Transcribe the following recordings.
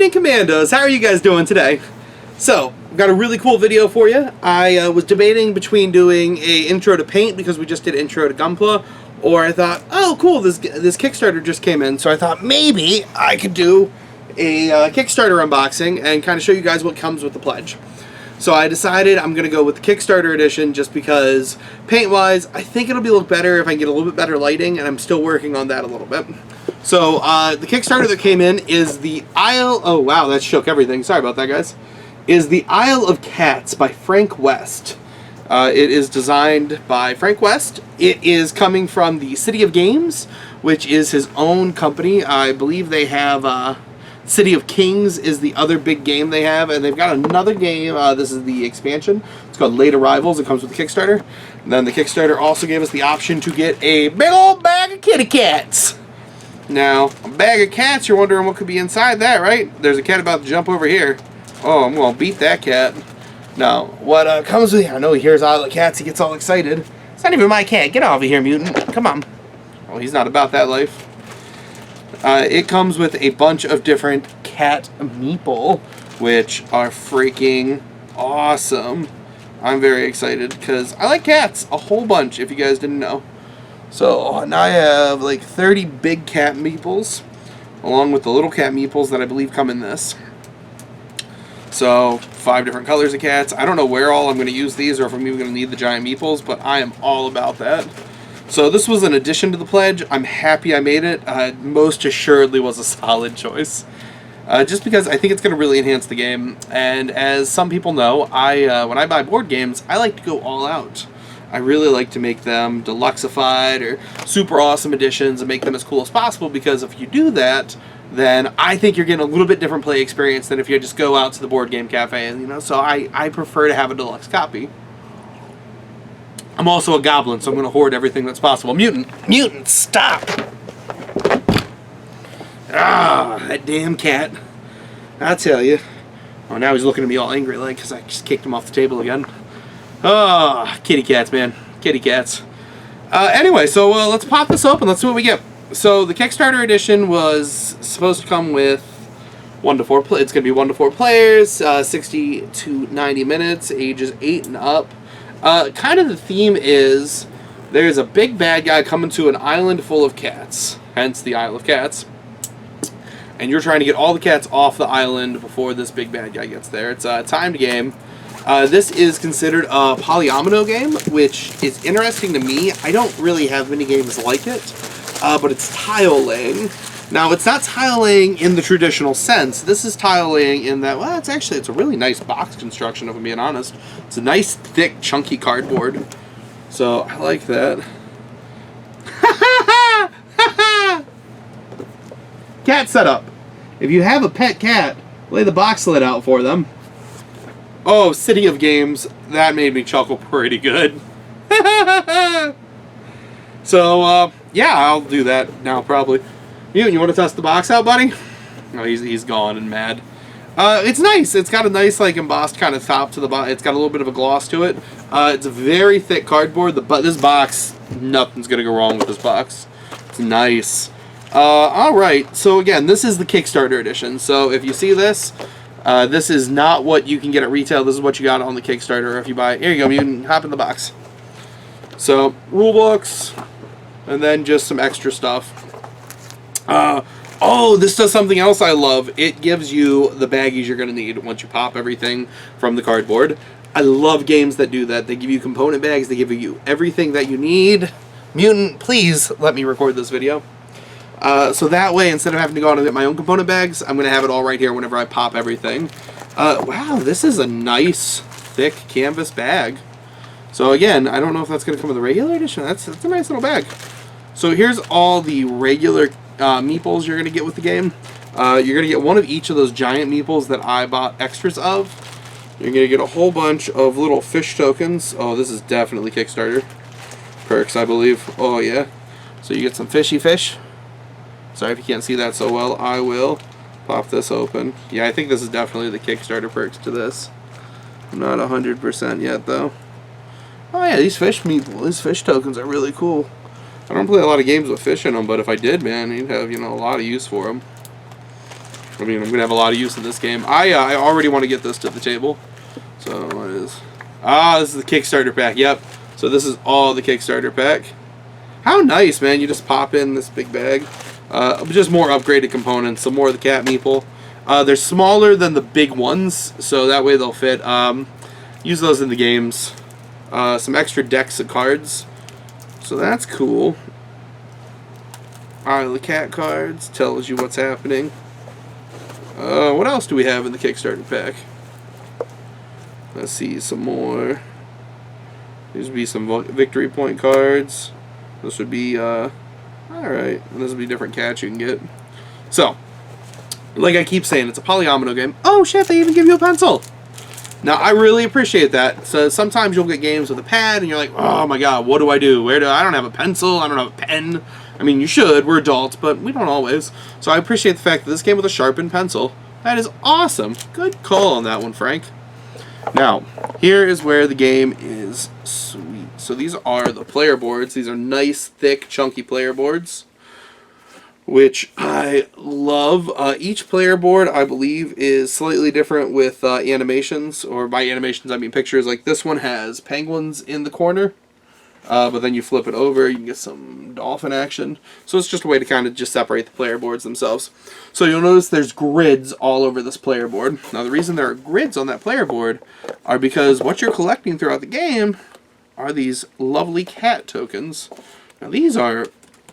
evening, Commandos. How are you guys doing today? So, I've got a really cool video for you. I was debating between doing a intro to Paint because we just did intro to Gunpla, or I thought, oh cool, this Kickstarter just came in, so I thought maybe I could do a Kickstarter unboxing and kind of show you guys what comes with the pledge. So I decided I'm going to go with the Kickstarter edition just because paint-wise, I think it'll look better if I can get a little bit better lighting, and I'm still working on that a little bit. So the Kickstarter that came in is the oh wow, that shook everything. Sorry about that, guys. Is the Isle of Cats by Frank West. It is designed by Frank West. It is coming from the City of Games, which is his own company. I believe they have City of Kings is the other big game they have, and they've got another game. This is the expansion. It's called Late Arrivals. It comes with the Kickstarter. And then the Kickstarter also gave us the option to get a big old bag of kitty cats. Now, a bag of cats, you're wondering what could be inside that, right? There's a cat about to jump over here. Oh, I'm going to beat that cat. Now, what comes with... I know he hears all the cats, he gets all excited. It's not even my cat. Get off of here, mutant. Come on. Oh, he's not about that life. It comes with a bunch of different cat meeple, which are freaking awesome. I'm very excited because I like cats a whole bunch, if you guys didn't know. So now I have like 30 big cat meeples, along with the little cat meeples that I believe come in this. So 5 different colors of cats. I don't know where all I'm going to use these or if I'm even going to need the giant meeples, but I am all about that. So this was an addition to the pledge. I'm happy I made it. Most assuredly was a solid choice. Just because I think it's going to really enhance the game. And as some people know, when I buy board games, I like to go all out. I really like to make them deluxeified or super awesome editions and make them as cool as possible, because if you do that, then I think you're getting a little bit different play experience than if you just go out to the board game cafe. And, you know, so I prefer to have a deluxe copy. I'm also a goblin, so I'm going to hoard everything that's possible. Mutant! Mutant, stop! Ah, that damn cat. I tell you. Oh, now he's looking at me all angry, like, because I just kicked him off the table again. Oh, kitty cats, man. Kitty cats. Anyway, so let's pop this open. Let's see what we get. So the Kickstarter edition was supposed to come with 1 to 4. It's going to be 1 to 4 players, 60 to 90 minutes, ages 8 and up. Kind of the theme is there's a big bad guy coming to an island full of cats, hence the Isle of Cats. And you're trying to get all the cats off the island before this big bad guy gets there. It's a timed game. This is considered a polyomino game, which is interesting to me. I don't really have many games like it, but it's tile laying. Now, it's not tile laying in the traditional sense. This is tile laying in that, well, it's a really nice box construction, if I'm being honest. It's a nice, thick, chunky cardboard. So, I like that. Cat setup. If you have a pet cat, lay the box lid out for them. Oh, City of Games. That made me chuckle pretty good. So, yeah, I'll do that now, probably. You want to test the box out, buddy? No, he's gone and mad. It's nice. It's got a nice, like, embossed kind of top to the box. It's got a little bit of a gloss to it. It's a very thick cardboard. This box, nothing's going to go wrong with this box. It's nice. Alright, so again, this is the Kickstarter edition. So if you see this, this is not what you can get at retail. This is what you got on the Kickstarter if you buy it. Here you go, Mutant. Hop in the box. So, rule books, and then just some extra stuff. Oh, this does something else I love. It gives you the baggies you're going to need once you pop everything from the cardboard. I love games that do that. They give you component bags. They give you everything that you need. Mutant, please let me record this video. So that way, instead of having to go out and get my own component bags, I'm going to have it all right here whenever I pop everything. Wow, this is a nice, thick canvas bag. So again, I don't know if that's going to come with a regular edition. That's a nice little bag. So here's all the regular meeples you're going to get with the game. You're going to get one of each of those giant meeples that I bought extras of. You're going to get a whole bunch of little fish tokens. Oh, this is definitely Kickstarter perks, I believe. Oh, yeah. So you get some fishy fish. Sorry if you can't see that so well. I will pop this open. Yeah, I think this is definitely the Kickstarter perks to this. I'm not 100% yet, though. Oh, yeah, these fish tokens are really cool. I don't play a lot of games with fish in them, but if I did, man, you'd have, you know, a lot of use for them. I mean, I'm going to have a lot of use in this game. I already want to get this to the table. So, what is... this is the Kickstarter pack. Yep. So, this is all the Kickstarter pack. How nice, man. You just pop in this big bag. Just more upgraded components. Some more of the cat meeple. They're smaller than the big ones, so that way they'll fit. Use those in the games. Some extra decks of cards. So, that's cool. Alright, the cat cards. Tells you what's happening. What else do we have in the Kickstarter pack? Let's see, some more. These would be some victory point cards. This would be, alright. This would be different cats you can get. So, like I keep saying, it's a polyomino game. Oh shit, they even give you a pencil! Now, I really appreciate that. So, sometimes you'll get games with a pad, and you're like, oh my god, what do? I don't have a pencil, I don't have a pen. I mean, you should, we're adults, but we don't always. So I appreciate the fact that this came with a sharpened pencil. That is awesome. Good call on that one, Frank. Now, here is where the game is sweet. So these are the player boards. These are nice, thick, chunky player boards, which I love. Each player board, I believe, is slightly different with animations, or by animations I mean pictures. Like this one has penguins in the corner. But then you flip it over, you can get some dolphin action. So it's just a way to kind of just separate the player boards themselves. So you'll notice there's grids all over this player board. Now the reason there are grids on that player board are because what you're collecting throughout the game are these lovely cat tokens. Now these are,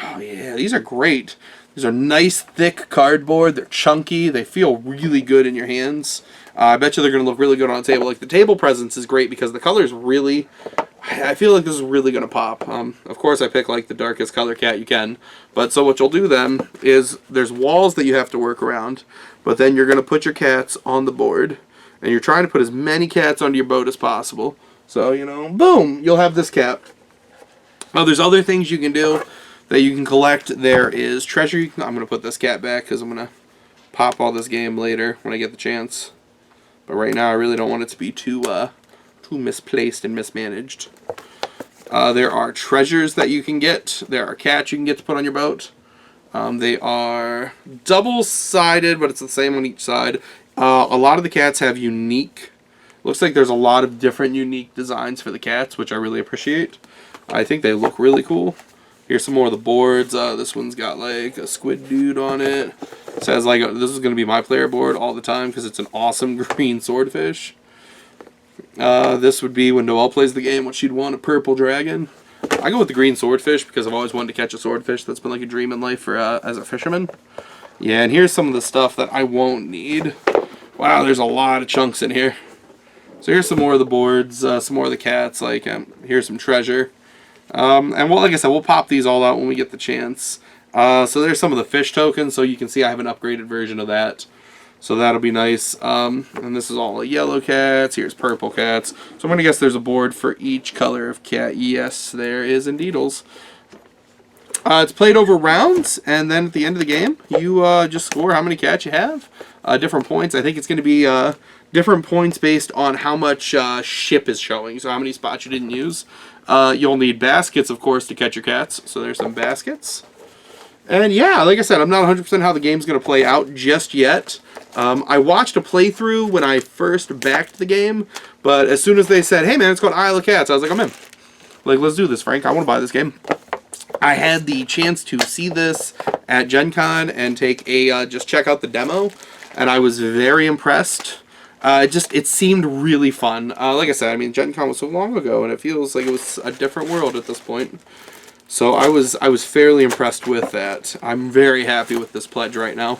oh yeah, these are great. These are nice, thick cardboard. They're chunky. They feel really good in your hands. I bet you they're going to look really good on a table. Like the table presence is great because the colors really... I feel like this is really going to pop. Of course, I pick like the darkest color cat you can. But so what you'll do then is there's walls that you have to work around. But then you're going to put your cats on the board. And you're trying to put as many cats onto your boat as possible. So, you know, boom, you'll have this cat. Now, there's other things you can do that you can collect. There is treasure. I'm going to put this cat back because I'm going to pop all this game later when I get the chance. But right now, I really don't want it to be too misplaced and mismanaged. There are treasures that you can get. There are cats you can get to put on your boat. They are double-sided, but it's the same on each side. A lot of the cats have unique... Looks like there's a lot of different unique designs for the cats, which I really appreciate. I think they look really cool. Here's some more of the boards. This one's got like a squid dude on it. It says like this is going to be my player board all the time because it's an awesome green swordfish. This would be when Noelle plays the game, what she'd want, a purple dragon. I go with the green swordfish because I've always wanted to catch a swordfish. That's been like a dream in life for as a fisherman. Yeah, and here's some of the stuff that I won't need. Wow, there's a lot of chunks in here. So here's some more of the boards, some more of the cats. Like here's some treasure. And well, like I said, we'll pop these all out when we get the chance. So there's some of the fish tokens. So you can see I have an upgraded version of that. So that'll be nice. And this is all yellow cats. Here's purple cats. So I'm going to guess there's a board for each color of cat. Yes, there is indeedles. It's played over rounds, and then at the end of the game, you just score how many cats you have. Different points. I think it's going to be different points based on how much ship is showing. So how many spots you didn't use. You'll need baskets, of course, to catch your cats. So there's some baskets. And yeah, like I said, I'm not 100% how the game's going to play out just yet. I watched a playthrough when I first backed the game, but as soon as they said, hey man, it's called Isle of Cats, I was like, I'm in. Like, let's do this, Frank. I want to buy this game. I had the chance to see this at Gen Con and take a, just check out the demo, and I was very impressed. It seemed really fun. Like I said, I mean, Gen Con was so long ago, and it feels like it was a different world at this point. So I was fairly impressed with that. I'm very happy with this pledge right now.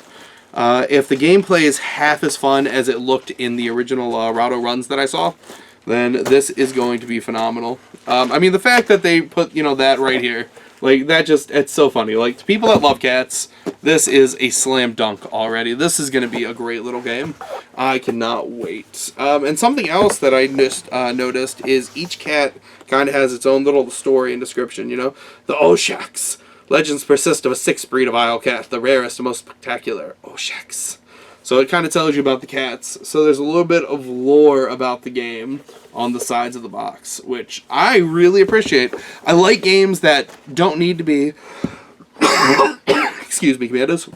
If the gameplay is half as fun as it looked in the original Rado runs that I saw, then this is going to be phenomenal. I mean, the fact that they put, you know, that right here, like, that just, it's so funny. Like, to people that love cats, this is a slam dunk already. This is going to be a great little game. I cannot wait. And something else that I just noticed is each cat kind of has its own little story and description, you know. The Oshaks. Legends persist of a sixth breed of Isle cat, the rarest and most spectacular, Oshaks. So it kind of tells you about the cats. So there's a little bit of lore about the game on the sides of the box, which I really appreciate. I like games that don't need to be... Excuse me, commandos.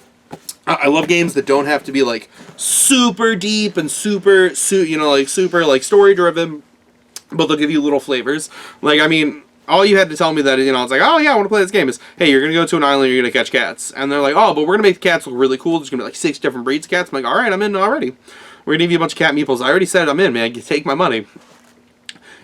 I love games that don't have to be like super deep and super like story driven, but they'll give you little flavors. Like, I mean, all you had to tell me that, it's like, oh yeah, I want to play this game is, hey, you're going to go to an island, you're going to catch cats. And they're like, oh, but we're going to make the cats look really cool. There's going to be like 6 different breeds of cats. I'm like, all right, I'm in already. We're going to give you a bunch of cat meeples. I already said I'm in, man. You take my money.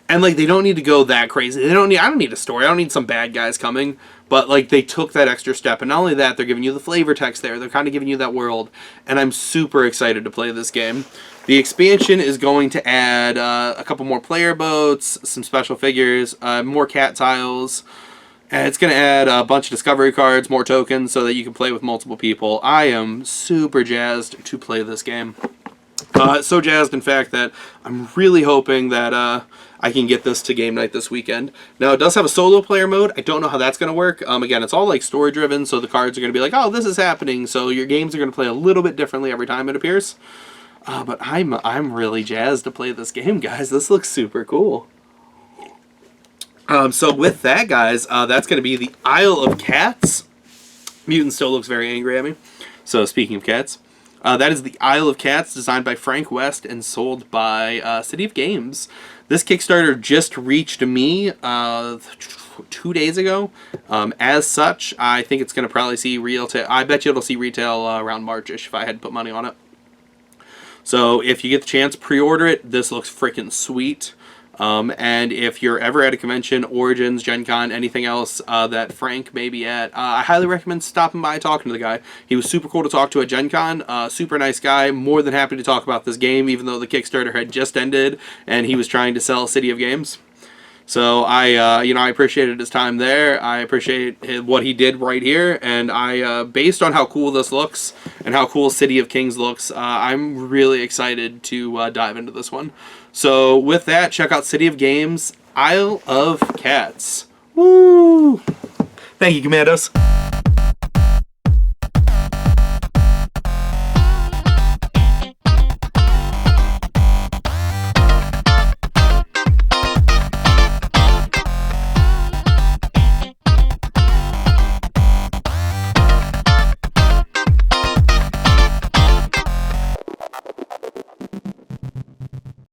And like, they don't need to go that crazy. I don't need a story. I don't need some bad guys coming. But like, they took that extra step. And not only that, they're giving you the flavor text there. They're kind of giving you that world. And I'm super excited to play this game. The expansion is going to add a couple more player boats, some special figures, more cat tiles, and it's going to add a bunch of discovery cards, more tokens, so that you can play with multiple people. I am super jazzed to play this game. So jazzed, in fact, that I'm really hoping that I can get this to game night this weekend. Now, it does have a solo player mode. I don't know how that's going to work. Again, it's all like story driven, so the cards are going to be like, oh, this is happening, so your games are going to play a little bit differently every time it appears. But I'm really jazzed to play this game, guys. This looks super cool. So with that, guys, that's going to be the Isle of Cats. Mutant still looks very angry at me. So speaking of cats, that is the Isle of Cats, designed by Frank West and sold by City of Games. This Kickstarter just reached me 2 days ago. As such, I think it's going to probably see retail. I bet you it'll see retail around March-ish if I had to put money on it. So if you get the chance, pre-order it. This looks freaking sweet. And if you're ever at a convention, Origins, Gen Con, anything else that Frank may be at, I highly recommend stopping by and talking to the guy. He was super cool to talk to at Gen Con. Super nice guy. More than happy to talk about this game, even though the Kickstarter had just ended and he was trying to sell City of Games. So I appreciated his time there. I appreciate what he did right here, and based on how cool this looks and how cool City of Kings looks, I'm really excited to dive into this one. So with that, check out City of Games, Isle of Cats. Woo! Thank you, Commandos.